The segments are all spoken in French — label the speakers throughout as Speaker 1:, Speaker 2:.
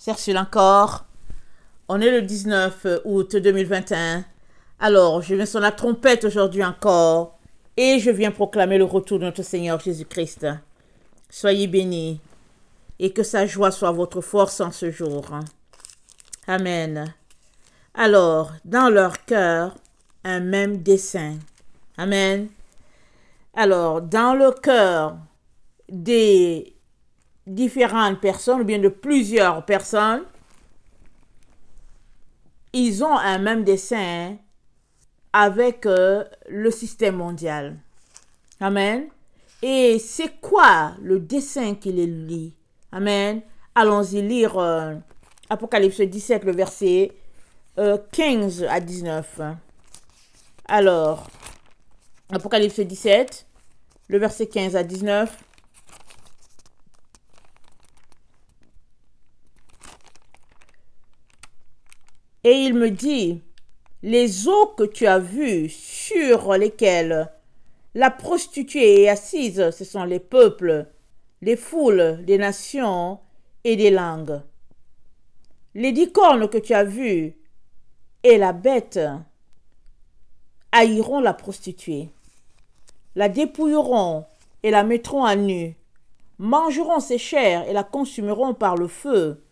Speaker 1: Ursule encore. On est le 19 août 2021. Alors, je viens sur la trompette aujourd'hui encore et je viens proclamer le retour de notre Seigneur Jésus-Christ. Soyez bénis et que sa joie soit votre force en ce jour. Amen. Alors, dans leur cœur, un même dessein. Amen. Alors, dans le cœur des différentes personnes, ou bien de plusieurs personnes, ils ont un même dessein avec le système mondial. Amen. Et c'est quoi le dessein qui les lie? Amen. Allons-y lire Apocalypse 17, le verset 15 à 19. Alors, Apocalypse 17, le verset 15 à 19. Et il me dit, les eaux que tu as vues sur lesquelles la prostituée est assise, ce sont les peuples, les foules, des nations et des langues. Les 10 cornes que tu as vues et la bête haïront la prostituée, la dépouilleront et la mettront à nu, mangeront ses chairs et la consumeront par le feu,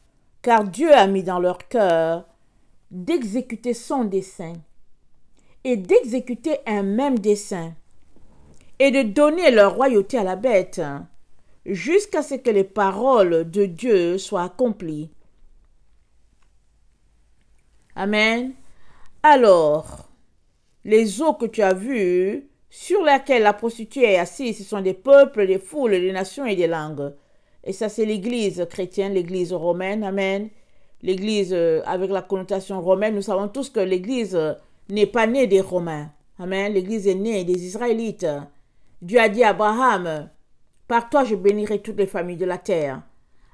Speaker 1: car Dieu a mis dans leur cœur d'exécuter son dessein et d'exécuter un même dessein et de donner leur royauté à la bête jusqu'à ce que les paroles de Dieu soient accomplies. Amen. Alors, les eaux que tu as vues, sur lesquelles la prostituée est assise, ce sont des peuples, des foules, des nations et des langues. Et ça, c'est l'église chrétienne, l'église romaine. Amen. L'église avec la connotation romaine, nous savons tous que l'église n'est pas née des Romains. Amen. L'église est née des Israélites. Dieu a dit à Abraham, par toi je bénirai toutes les familles de la terre.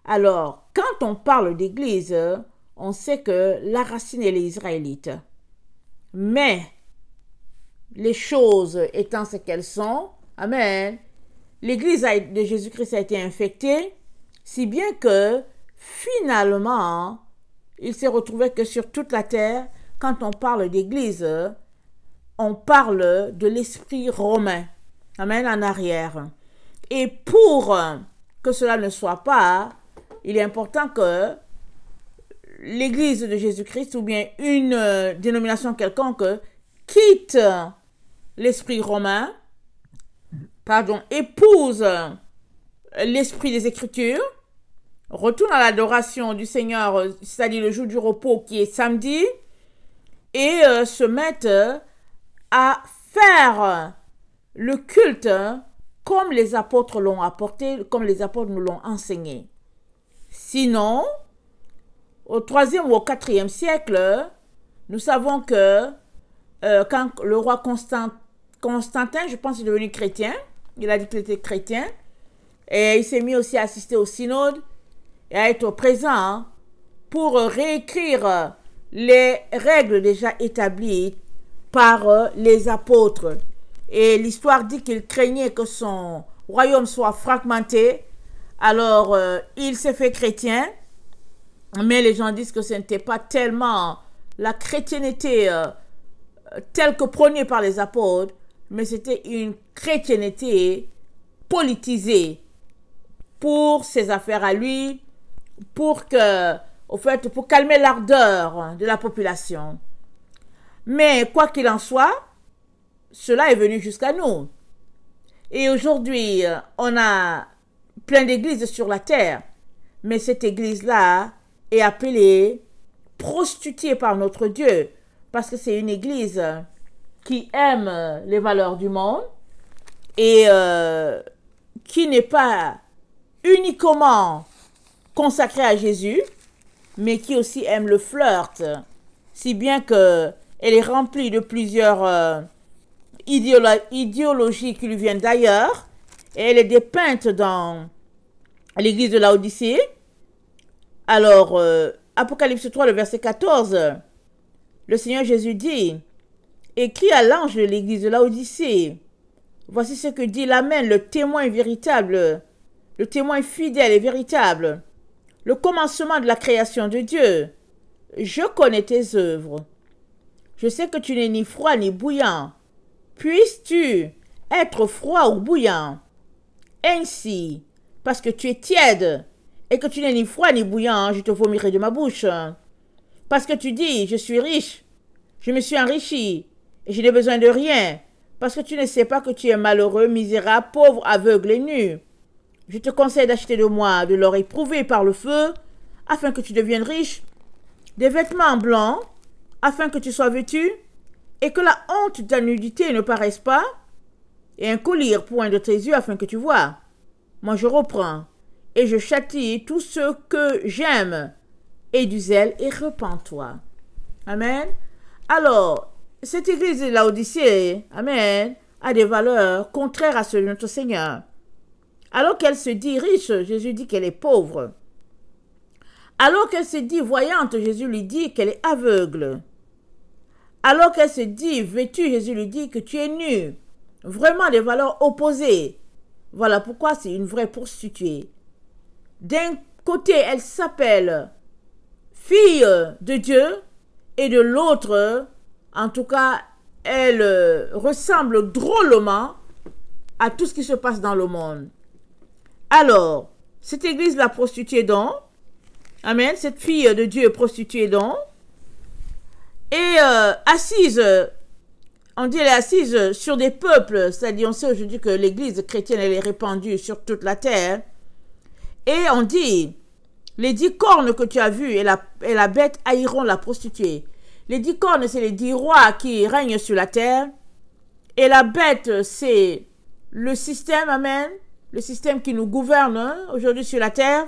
Speaker 1: Alors, quand on parle d'église, on sait que la racine est les Israélites. Mais, les choses étant ce qu'elles sont, amen, l'église de Jésus-Christ a été infectée, si bien que, finalement, il s'est retrouvé que sur toute la terre, quand on parle d'église, on parle de l'esprit romain. Amen, en arrière. Et pour que cela ne soit pas, il est important que l'église de Jésus-Christ ou bien une dénomination quelconque quitte l'esprit romain, épouse l'esprit des Écritures, retourne à l'adoration du Seigneur, c'est-à-dire le jour du repos qui est samedi, et se mettent à faire le culte comme les apôtres l'ont apporté, comme les apôtres nous l'ont enseigné. Sinon, au 3e ou au 4e siècle, nous savons que quand le roi Constantin, je pense, est devenu chrétien, il a dit qu'il était chrétien, et il s'est mis aussi à assister au synode, et à être présent pour réécrire les règles déjà établies par les apôtres. Et l'histoire dit qu'il craignait que son royaume soit fragmenté. Alors, il s'est fait chrétien, mais les gens disent que ce n'était pas tellement la chrétienté telle que prônée par les apôtres, mais c'était une chrétienté politisée pour ses affaires à lui, pour calmer l'ardeur de la population. Mais quoi qu'il en soit, cela est venu jusqu'à nous. Et aujourd'hui, on a plein d'églises sur la terre, mais cette église-là est appelée prostituée par notre Dieu, parce que c'est une église qui aime les valeurs du monde et qui n'est pas uniquement consacrée à Jésus, mais qui aussi aime le flirt, si bien que elle est remplie de plusieurs idéologies qui lui viennent d'ailleurs, et elle est dépeinte dans l'église de Laodicée. Alors, Apocalypse 3, le verset 14, le Seigneur Jésus dit, « Écris à l'ange de l'église de Laodicée, voici ce que dit l'Amen, le témoin véritable, le témoin fidèle et véritable, le commencement de la création de Dieu. Je connais tes œuvres. Je sais que tu n'es ni froid ni bouillant. Puisses-tu être froid ou bouillant? Ainsi, parce que tu es tiède et que tu n'es ni froid ni bouillant, je te vomirai de ma bouche. Parce que tu dis, je suis riche, je me suis enrichi et je n'ai besoin de rien. Parce que tu ne sais pas que tu es malheureux, misérable, pauvre, aveugle et nu. Je te conseille d'acheter de moi de l'or éprouvé par le feu, afin que tu deviennes riche, des vêtements blancs, afin que tu sois vêtu, et que la honte de ta nudité ne paraisse pas, et un collier pour un de tes yeux, afin que tu vois. Moi je reprends, et je châtie tous ceux que j'aime, et du zèle, et repens-toi. Amen. Alors, cette église de Laodicée, amen, a des valeurs contraires à celles de notre Seigneur. Alors qu'elle se dit riche, Jésus dit qu'elle est pauvre. Alors qu'elle se dit voyante, Jésus lui dit qu'elle est aveugle. Alors qu'elle se dit vêtue, Jésus lui dit que tu es nue. Vraiment des valeurs opposées. Voilà pourquoi c'est une vraie prostituée. D'un côté, elle s'appelle fille de Dieu, et de l'autre, en tout cas, elle ressemble drôlement à tout ce qui se passe dans le monde. Alors, cette église la prostituée donc, amen, cette fille de Dieu prostituée donc, et assise, on dit elle est assise sur des peuples, c'est-à-dire on sait aujourd'hui que l'église chrétienne elle est répandue sur toute la terre, et on dit, les 10 cornes que tu as vues et la bête haïront la prostituée. Les 10 cornes, c'est les 10 rois qui règnent sur la terre, et la bête, c'est le système, amen, le système qui nous gouverne hein, aujourd'hui sur la terre,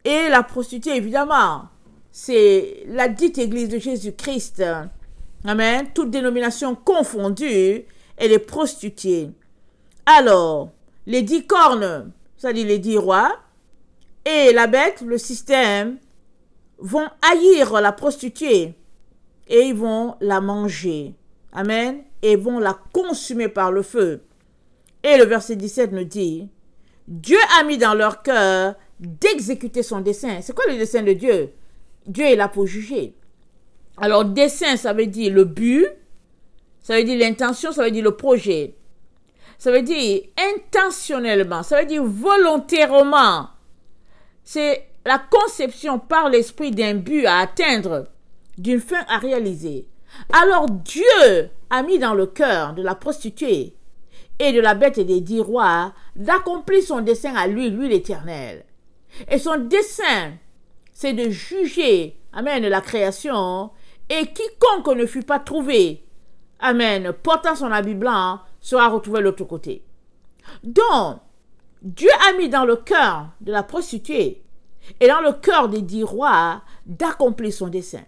Speaker 1: et la prostituée, évidemment, c'est la dite église de Jésus-Christ. Amen. Toute dénomination confondue, elle est prostituée. Alors, les 10 cornes, c'est-à-dire les 10 rois, et la bête, le système, vont haïr la prostituée et ils vont la manger. Amen. Et vont la consumer par le feu. Et le verset 17 nous dit, Dieu a mis dans leur cœur d'exécuter son dessein. C'est quoi le dessein de Dieu? Dieu est là pour juger. Alors, dessein, ça veut dire le but, ça veut dire l'intention, ça veut dire le projet. Ça veut dire intentionnellement, ça veut dire volontairement. C'est la conception par l'esprit d'un but à atteindre, d'une fin à réaliser. Alors, Dieu a mis dans le cœur de la prostituée et de la bête et des 10 rois d'accomplir son dessein à lui l'Éternel. Et son dessein, c'est de juger, amen, la création, et quiconque ne fut pas trouvé, amen, portant son habit blanc, sera retrouvé de l'autre côté. Donc, Dieu a mis dans le cœur de la prostituée et dans le cœur des 10 rois d'accomplir son dessein.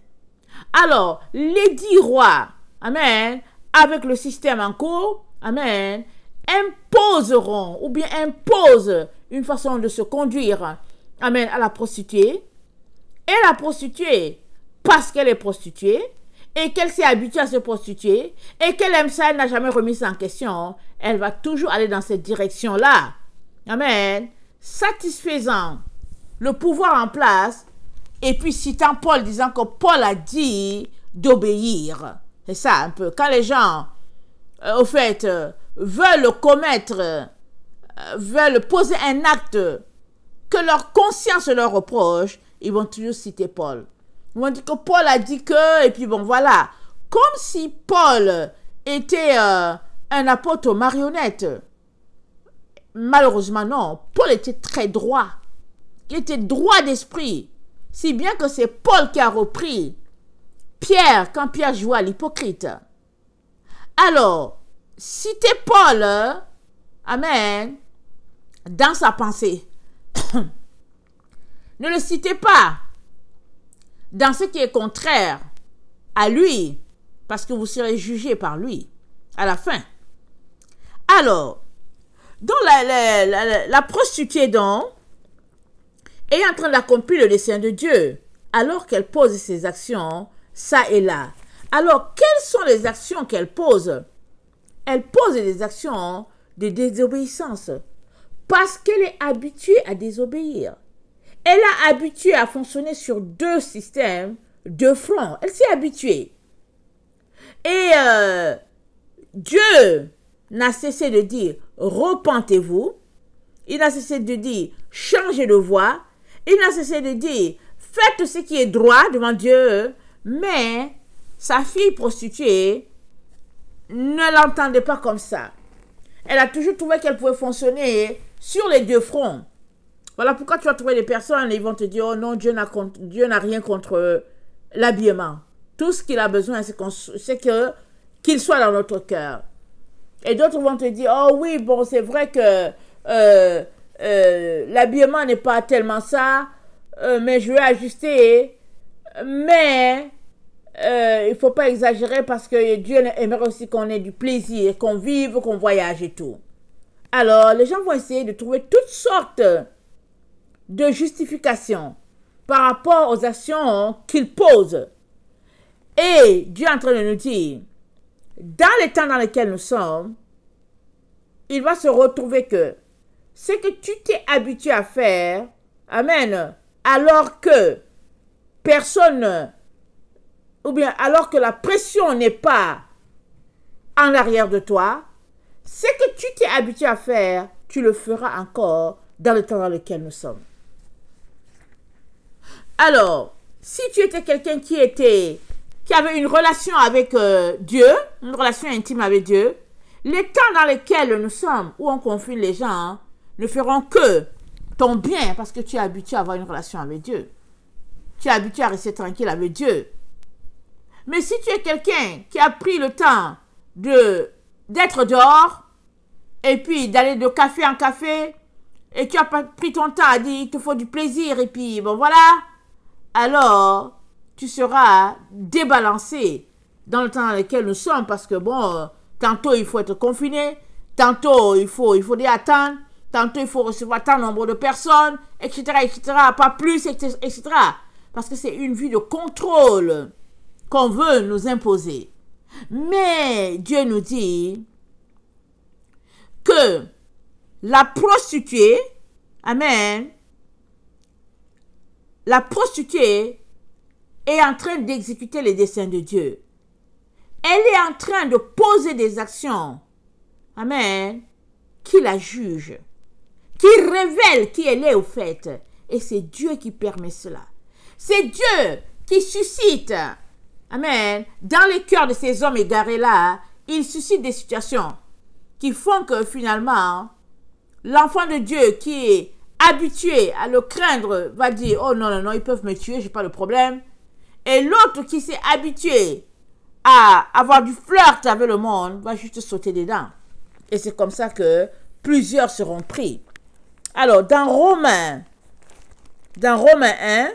Speaker 1: Alors, les 10 rois, amen, avec le système en cours, amen, imposeront ou bien imposent une façon de se conduire, amen, à la prostituée. Et la prostituée, parce qu'elle est prostituée, et qu'elle s'est habituée à se prostituer, et qu'elle aime ça, elle n'a jamais remis ça en question, elle va toujours aller dans cette direction-là. Amen. Satisfaisant le pouvoir en place, et puis citant Paul, disant que Paul a dit d'obéir. C'est ça un peu. Quand les gens, au fait, veulent commettre, veulent poser un acte que leur conscience leur reproche, ils vont toujours citer Paul. Ils vont dire que Paul a dit que, et puis bon, voilà. Comme si Paul était un apôtre marionnette. Malheureusement, non. Paul était très droit. Il était droit d'esprit. Si bien que c'est Paul qui a repris Pierre quand Pierre jouait à l'hypocrite. Alors, citer Paul, amen, dans sa pensée. Ne le citez pas dans ce qui est contraire à lui, parce que vous serez jugé par lui à la fin. Alors, donc la prostituée donc est en train d'accomplir le dessein de Dieu, alors qu'elle pose ses actions ça et là. Alors, quelles sont les actions qu'elle pose? Elle pose des actions de désobéissance, parce qu'elle est habituée à désobéir. Elle a habitué à fonctionner sur deux systèmes, deux fronts. Elle s'est habituée. Et Dieu n'a cessé de dire, repentez-vous. Il n'a cessé de dire, changez de voie. Il n'a cessé de dire, faites ce qui est droit devant Dieu. Mais sa fille prostituée ne l'entendait pas comme ça. Elle a toujours trouvé qu'elle pouvait fonctionner sur les deux fronts. Voilà pourquoi tu vas trouver des personnes et ils vont te dire, oh non, Dieu n'a rien contre l'habillement. Tout ce qu'il a besoin, c'est qu'il soit dans notre cœur. Et d'autres vont te dire, oh oui, bon, c'est vrai que l'habillement n'est pas tellement ça, mais je vais ajuster. Mais il ne faut pas exagérer parce que Dieu aimerait aussi qu'on ait du plaisir, qu'on vive, qu'on voyage et tout. Alors, les gens vont essayer de trouver toutes sortes de justifications par rapport aux actions qu'ils posent. Et Dieu est en train de nous dire, dans les temps dans lesquels nous sommes, il va se retrouver que ce que tu t'es habitué à faire, amen, alors que personne, ou bien alors que la pression n'est pas en arrière de toi, ce que tu t'es habitué à faire, tu le feras encore dans le temps dans lequel nous sommes. Alors, si tu étais quelqu'un qui avait une relation avec Dieu, une relation intime avec Dieu, les temps dans lesquels nous sommes, où on confine les gens, ne feront que ton bien parce que tu es habitué à avoir une relation avec Dieu. Tu es habitué à rester tranquille avec Dieu. Mais si tu es quelqu'un qui a pris le temps d'être dehors, et puis d'aller de café en café, et tu as pris ton temps à dire qu'il te faut du plaisir, et puis bon voilà, alors tu seras débalancé dans le temps dans lequel nous sommes, parce que bon, tantôt il faut être confiné, tantôt il faut attendre, tantôt il faut recevoir tant nombre de personnes, etc., pas plus, etc., parce que c'est une vie de contrôle qu'on veut nous imposer. Mais Dieu nous dit que la prostituée, amen, la prostituée est en train d'exécuter les desseins de Dieu. Elle est en train de poser des actions, amen, qui la jugent, qui révèlent qui elle est au fait. Et c'est Dieu qui permet cela. C'est Dieu qui suscite, amen, dans les cœurs de ces hommes égarés-là, il suscite des situations qui font que finalement, l'enfant de Dieu qui est habitué à le craindre va dire, oh non, non, non, ils peuvent me tuer, j'ai pas de problème. Et l'autre qui s'est habitué à avoir du flirt avec le monde va juste sauter dedans. Et c'est comme ça que plusieurs seront pris. Alors, dans Romains 1,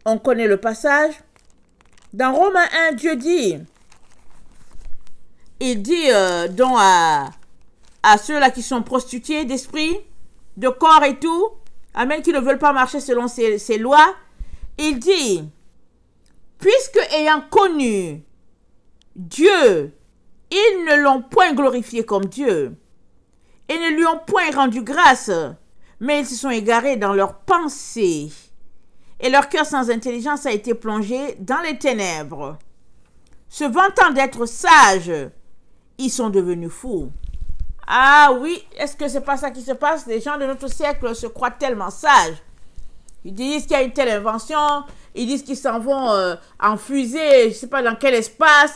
Speaker 1: on connaît le passage. Dans Romains 1, Dieu dit, il dit donc à ceux-là qui sont prostitués d'esprit, de corps et tout, amen, qui ne veulent pas marcher selon ses lois, il dit, puisque ayant connu Dieu, ils ne l'ont point glorifié comme Dieu, et ne lui ont point rendu grâce, mais ils se sont égarés dans leurs pensées, et leur cœur sans intelligence a été plongé dans les ténèbres. Se vantant d'être sages, ils sont devenus fous. Ah oui, est-ce que c'est pas ça qui se passe? Les gens de notre siècle se croient tellement sages. Ils disent qu'il y a une telle invention, ils disent qu'ils s'en vont en fusée, je ne sais pas dans quel espace,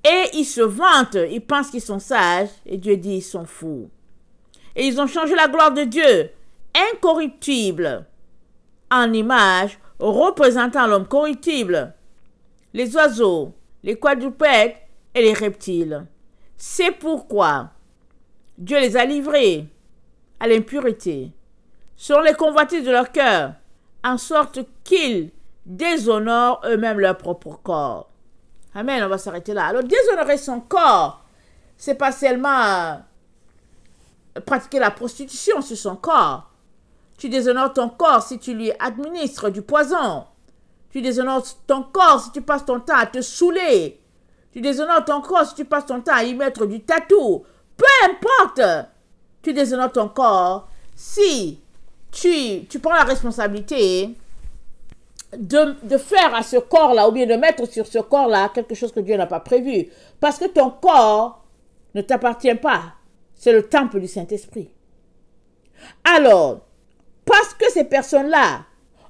Speaker 1: et ils se vantent, ils pensent qu'ils sont sages, et Dieu dit ils sont fous. Et ils ont changé la gloire de Dieu, incorruptible, en image, représentant l'homme corruptible, les oiseaux, les quadrupèdes et les reptiles. C'est pourquoi Dieu les a livrés à l'impureté, selon les convoitises de leur cœur, en sorte qu'ils déshonorent eux-mêmes leur propre corps. Amen, on va s'arrêter là. Alors, déshonorer son corps, c'est pas seulement pratiquer la prostitution sur son corps. Tu déshonores ton corps si tu lui administres du poison. Tu déshonores ton corps si tu passes ton temps à te saouler. Tu déshonores ton corps si tu passes ton temps à y mettre du tatou. Peu importe. Tu déshonores ton corps si tu prends la responsabilité de faire à ce corps-là, ou bien de mettre sur ce corps-là quelque chose que Dieu n'a pas prévu. Parce que ton corps ne t'appartient pas. C'est le temple du Saint-Esprit. Alors, parce que ces personnes-là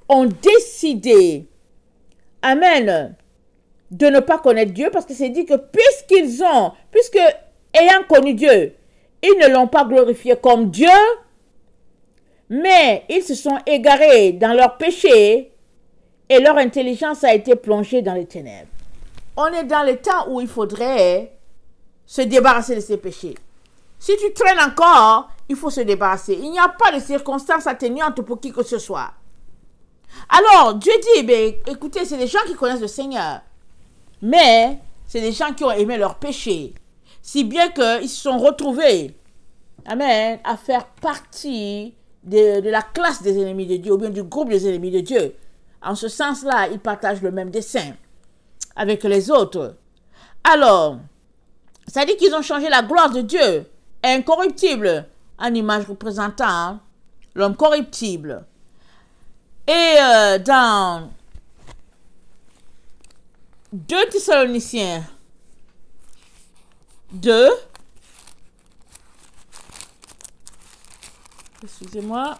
Speaker 1: ont décidé, amen, de ne pas connaître Dieu, parce que c'est dit que puisque ayant connu Dieu, ils ne l'ont pas glorifié comme Dieu, mais ils se sont égarés dans leur péché et leur intelligence a été plongée dans les ténèbres. On est dans le temps où il faudrait se débarrasser de ces péchés. Si tu traînes encore, il faut se débarrasser. Il n'y a pas de circonstances atténuantes pour qui que ce soit. Alors, Dieu dit, ben, écoutez, c'est des gens qui connaissent le Seigneur. Mais, c'est des gens qui ont aimé leur péché. Si bien qu'ils se sont retrouvés, amen, à faire partie de la classe des ennemis de Dieu, ou bien du groupe des ennemis de Dieu. En ce sens-là, ils partagent le même dessein avec les autres. Alors, ça dit qu'ils ont changé la gloire de Dieu, incorruptible, en image représentant l'homme corruptible. Et dans 2 Thessaloniciens 2, excusez-moi,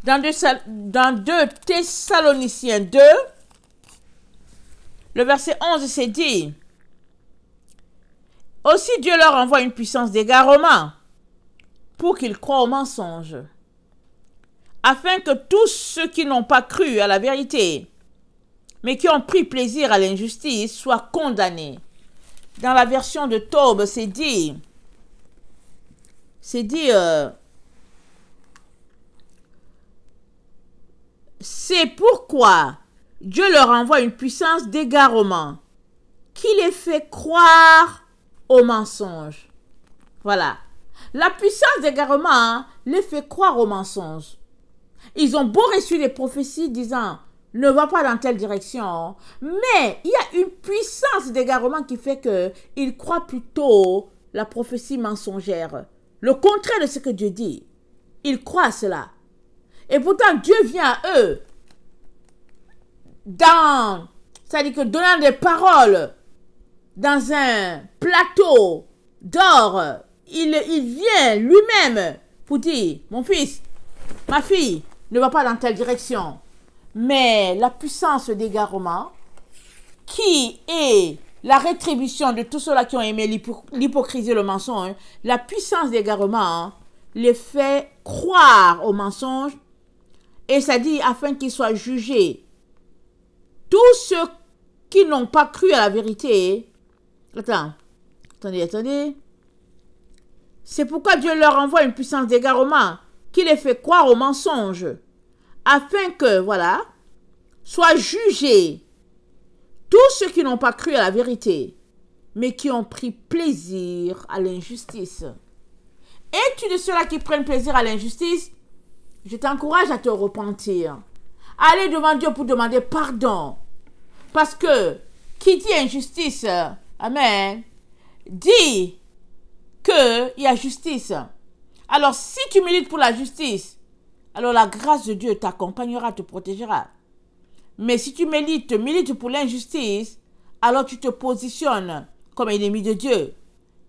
Speaker 1: dans 2 Thessaloniciens 2, le verset 11, c'est dit, aussi Dieu leur envoie une puissance d'égarement pour qu'ils croient au mensonge, afin que tous ceux qui n'ont pas cru à la vérité, mais qui ont pris plaisir à l'injustice, soient condamnés. Dans la version de Taube, c'est dit, c'est pourquoi Dieu leur envoie une puissance d'égarement qui les fait croire au mensonge. Voilà. La puissance d'égarement les fait croire au mensonge. Ils ont beau reçu les prophéties disant « ne va pas dans telle direction », mais il y a une puissance d'égarement qui fait qu'ils croient plutôt la prophétie mensongère. Le contraire de ce que Dieu dit. Ils croient à cela. Et pourtant, Dieu vient à eux c'est-à-dire que donnant des paroles dans un plateau d'or, il vient lui-même pour dire, mon fils, ma fille, ne va pas dans telle direction. Mais la puissance d'égarement, qui est la rétribution de tous ceux-là qui ont aimé l'hypocrisie et le mensonge, la puissance d'égarement les fait croire au mensonge, et ça dit afin qu'ils soient jugés. Tous ceux qui n'ont pas cru à la vérité, attendez. C'est pourquoi Dieu leur envoie une puissance d'égarement qui les fait croire au mensonge, afin que, voilà, soient jugés tous ceux qui n'ont pas cru à la vérité, mais qui ont pris plaisir à l'injustice. Es-tu de ceux-là qui prennent plaisir à l'injustice? Je t'encourage à te repentir. Allez devant Dieu pour demander pardon. Parce que qui dit injustice, amen, dit qu'il y a justice. Alors si tu milites pour la justice, alors la grâce de Dieu t'accompagnera, te protégera. Mais si tu milites pour l'injustice, alors tu te positionnes comme ennemi de Dieu.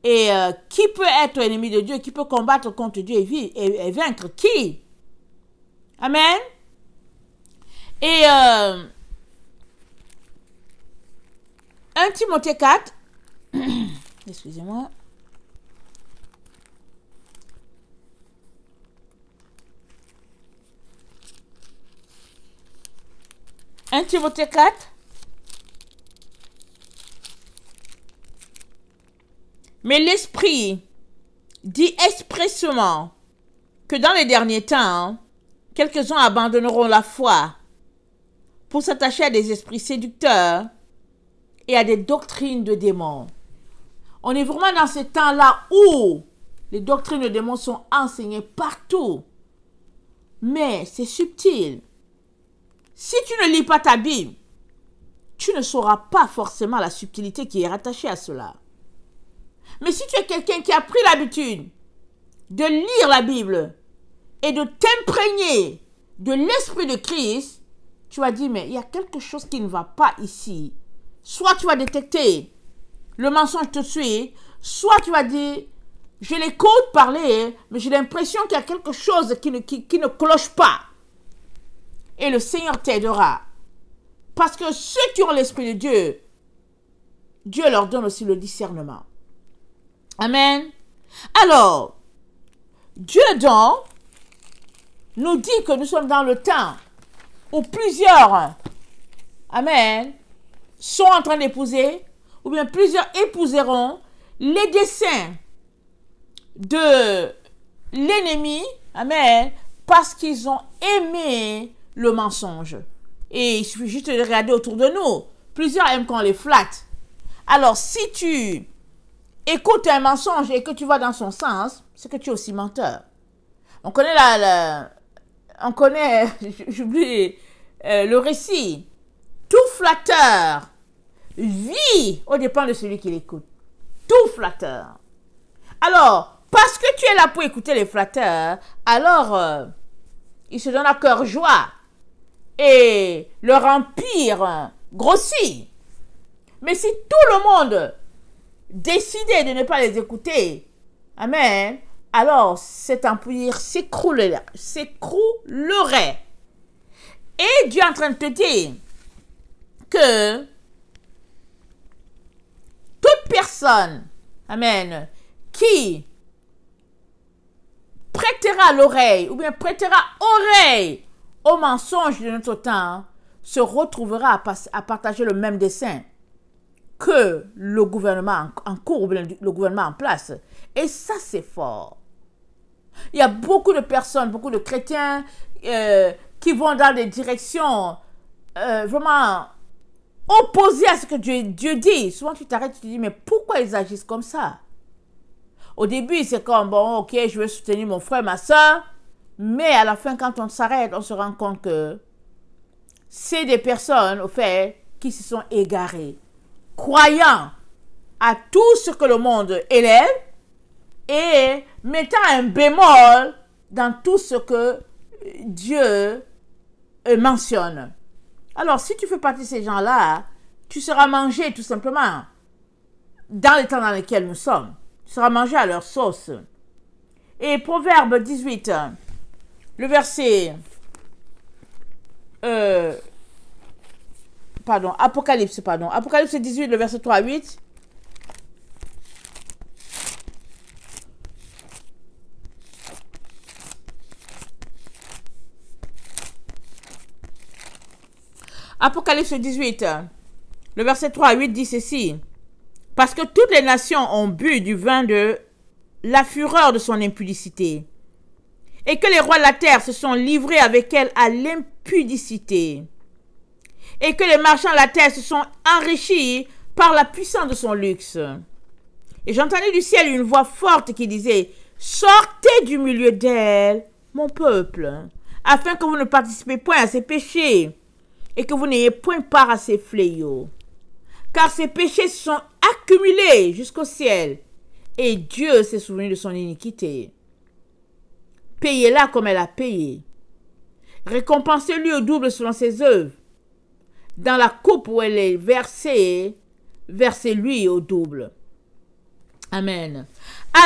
Speaker 1: Et qui peut être ennemi de Dieu? Qui peut combattre contre Dieu et vaincre? Qui? Amen. Et 1 Timothée 4, excusez-moi. « 1 Timothée 4, mais l'Esprit dit expressément que dans les derniers temps, quelques-uns abandonneront la foi pour s'attacher à des esprits séducteurs et à des doctrines de démons. » On est vraiment dans ce temps-là où les doctrines de démons sont enseignées partout. Mais c'est subtil. Si tu ne lis pas ta Bible, tu ne sauras pas forcément la subtilité qui est rattachée à cela. Mais si tu es quelqu'un qui a pris l'habitude de lire la Bible et de t'imprégner de l'esprit de Christ, tu vas dire, mais il y a quelque chose qui ne va pas ici. Soit tu vas détecter le mensonge tout de suite, soit tu vas dire, je l'écoute parler, mais j'ai l'impression qu'il y a quelque chose qui ne cloche pas. Et le Seigneur t'aidera. Parce que ceux qui ont l'Esprit de Dieu, Dieu leur donne aussi le discernement. Amen. Alors, Dieu donc nous dit que nous sommes dans le temps où plusieurs, amen, sont en train d'épouser, ou bien plusieurs épouseront les desseins de l'ennemi, amen, parce qu'ils ont aimé le mensonge. Et il suffit juste de regarder autour de nous. Plusieurs aiment qu'on les flatte. Alors, si tu écoutes un mensonge et que tu vas dans son sens, c'est que tu es aussi menteur. On connaît j'oublie le récit. Tout flatteur vit au dépens de celui qui l'écoute. Tout flatteur. Alors, parce que tu es là pour écouter les flatteurs, alors ils se donnent à cœur joie et leur empire grossit. Mais si tout le monde décidait de ne pas les écouter, amen, alors cet empire s'écroulerait. Et Dieu est en train de te dire que toute personne, amen, qui prêtera l'oreille ou bien prêtera oreille au mensonge de notre temps se retrouvera à partager le même dessein que le gouvernement en cours ou bien le gouvernement en place. Et ça, c'est fort. Il y a beaucoup de personnes, beaucoup de chrétiens qui vont dans des directions vraiment opposées à ce que Dieu dit. Souvent, tu t'arrêtes, tu te dis, mais pourquoi ils agissent comme ça? Au début, c'est comme, bon, ok, je veux soutenir mon frère, ma soeur. Mais à la fin, quand on s'arrête, on se rend compte que c'est des personnes, au fait, qui se sont égarées, croyant à tout ce que le monde élève et mettant un bémol dans tout ce que Dieu mentionne. Alors, si tu fais partie de ces gens-là, tu seras mangé tout simplement dans les temps dans lesquels nous sommes. Tu seras mangé à leur sauce. Et Proverbe 18, le verset... Apocalypse 18, le verset 3 à 8. Apocalypse 18, le verset 3 à 8 dit ceci. Parce que toutes les nations ont bu du vin de la fureur de son impudicité, et que les rois de la terre se sont livrés avec elle à l'impudicité, et que les marchands de la terre se sont enrichis par la puissance de son luxe. Et j'entendis du ciel une voix forte qui disait, « Sortez du milieu d'elle, mon peuple, afin que vous ne participez point à ses péchés, et que vous n'ayez point part à ses fléaux. Car ses péchés se sont accumulés jusqu'au ciel, et Dieu s'est souvenu de son iniquité. Payez-la comme elle a payé. Récompensez-lui au double selon ses œuvres. Dans la coupe où elle est versée, versez-lui au double. » Amen.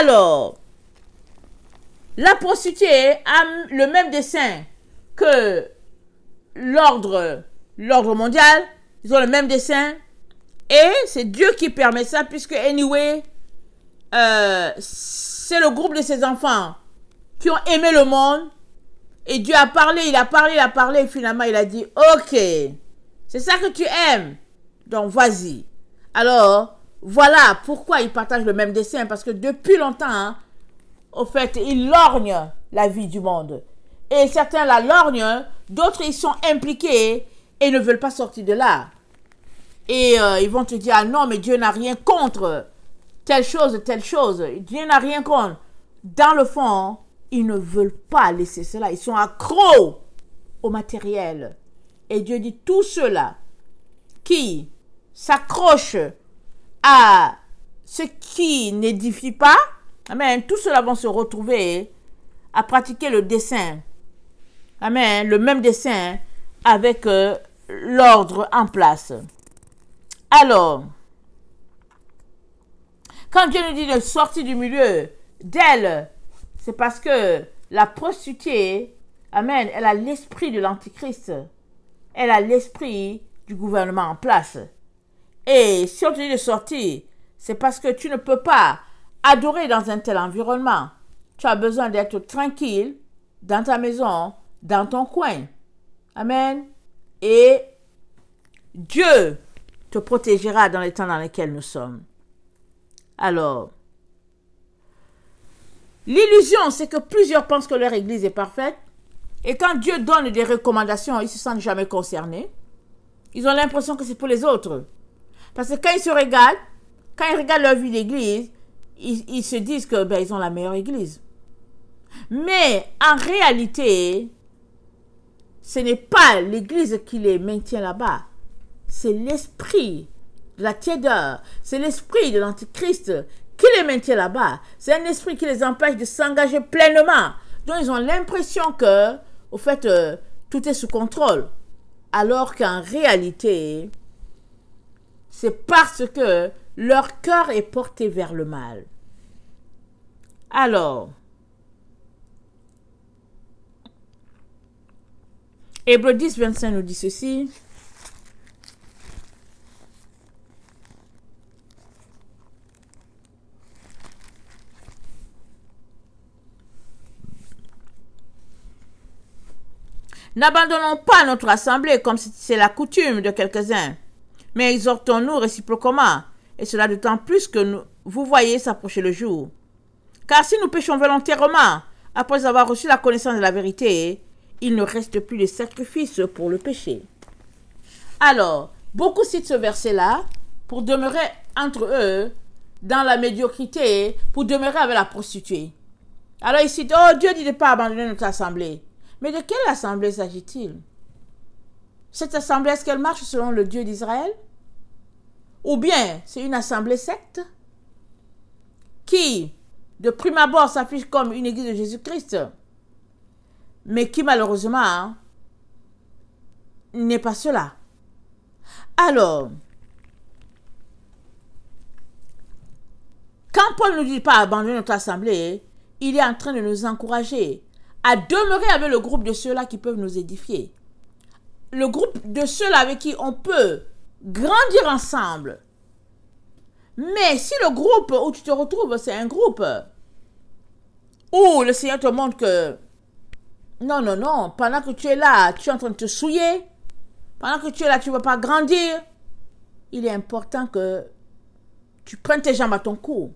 Speaker 1: Alors, la prostituée a le même dessein que l'ordre mondial. Ils ont le même dessein. Et c'est Dieu qui permet ça, puisque, anyway, c'est le groupe de ses enfants qui ont aimé le monde. Et Dieu a parlé, il a parlé, et finalement il a dit, ok, c'est ça que tu aimes, donc vas-y. Alors, voilà pourquoi ils partagent le même dessein, parce que depuis longtemps, au fait, ils lorgnent la vie du monde. Et certains la lorgnent, d'autres ils sont impliqués et ne veulent pas sortir de là. Et ils vont te dire, ah non, mais Dieu n'a rien contre telle chose. Dieu n'a rien contre. Dans le fond, ils ne veulent pas laisser cela. Ils sont accros au matériel. Et Dieu dit, tous ceux-là qui s'accrochent à ce qui n'édifie pas, amen, tous ceux-là vont se retrouver à pratiquer le dessein. Amen. Le même dessein avec l'ordre en place. Alors, quand Dieu nous dit de sortir du milieu d'elle, c'est parce que la prostituée, amen, elle a l'esprit de l'antichrist. Elle a l'esprit du gouvernement en place. Et si on te dit de sortir, c'est parce que tu ne peux pas adorer dans un tel environnement. Tu as besoin d'être tranquille dans ta maison, dans ton coin. Amen. Et Dieu te protégera dans les temps dans lesquels nous sommes. Alors, l'illusion, c'est que plusieurs pensent que leur église est parfaite. Et quand Dieu donne des recommandations, ils ne se sentent jamais concernés. Ils ont l'impression que c'est pour les autres. Parce que quand ils se regardent, quand ils regardent leur vie d'église, ils se disent que ils ont la meilleure église. Mais en réalité, ce n'est pas l'église qui les maintient là-bas. C'est l'esprit de la tiédeur. C'est l'esprit de l'antichrist qui les maintient là-bas. C'est un esprit qui les empêche de s'engager pleinement. Donc ils ont l'impression que, au fait, tout est sous contrôle. Alors qu'en réalité, c'est parce que leur cœur est porté vers le mal. Alors, Hébreux 10, 25 nous dit ceci. N'abandonnons pas notre assemblée comme c'est la coutume de quelques-uns, mais exhortons-nous réciproquement, et cela d'autant plus que vous voyez s'approcher le jour. Car si nous péchons volontairement, après avoir reçu la connaissance de la vérité, il ne reste plus de sacrifice pour le péché. Alors, beaucoup citent ce verset-là pour demeurer entre eux dans la médiocrité, pour demeurer avec la prostituée. Alors ils citent, oh Dieu dit de ne pas abandonner notre assemblée. Mais de quelle assemblée s'agit-il? Cette assemblée, est-ce qu'elle marche selon le Dieu d'Israël? Ou bien c'est une assemblée secte qui, de prime abord, s'affiche comme une église de Jésus-Christ, mais qui malheureusement n'est pas cela. Alors, quand Paul ne nous dit pas abandonner notre assemblée, il est en train de nous encourager à demeurer avec le groupe de ceux-là qui peuvent nous édifier. Le groupe de ceux-là avec qui on peut grandir ensemble. Mais si le groupe où tu te retrouves, c'est un groupe où le Seigneur te montre que non, non, non, pendant que tu es là, tu es en train de te souiller, pendant que tu es là, tu ne veux pas grandir, il est important que tu prennes tes jambes à ton cou,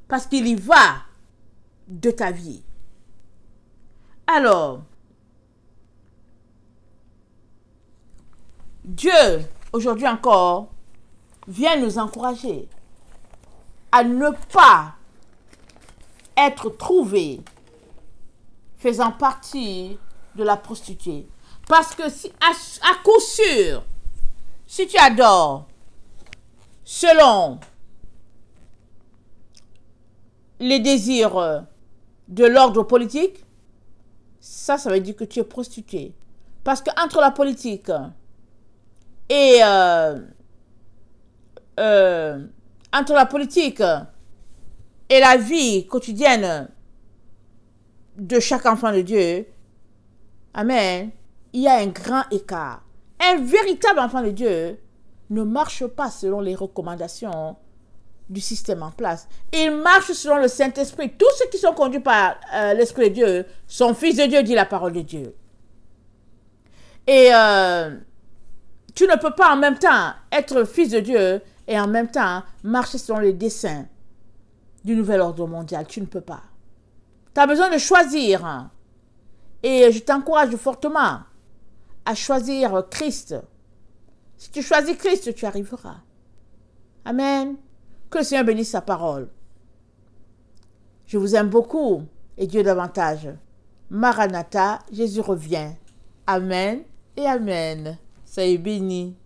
Speaker 1: parce qu'il y va de ta vie. Alors, Dieu, aujourd'hui encore, vient nous encourager à ne pas être trouvé faisant partie de la prostituée. Parce que si, à coup sûr, si tu adores selon les désirs de l'ordre politique, ça veut dire que tu es prostituée. Parce que entre la politique et la vie quotidienne de chaque enfant de Dieu, amen, il y a un grand écart. Un véritable enfant de Dieu ne marche pas selon les recommandations du système en place. Il marche selon le Saint-Esprit. Tous ceux qui sont conduits par l'Esprit de Dieu sont fils de Dieu, dit la parole de Dieu. Et tu ne peux pas en même temps être fils de Dieu et en même temps marcher selon les desseins du nouvel ordre mondial. Tu ne peux pas. Tu as besoin de choisir. Et je t'encourage fortement à choisir Christ. Si tu choisis Christ, tu arriveras. Amen. Que le Seigneur bénisse sa parole. Je vous aime beaucoup et Dieu davantage. Maranatha, Jésus revient. Amen et Amen. Soyez bénis.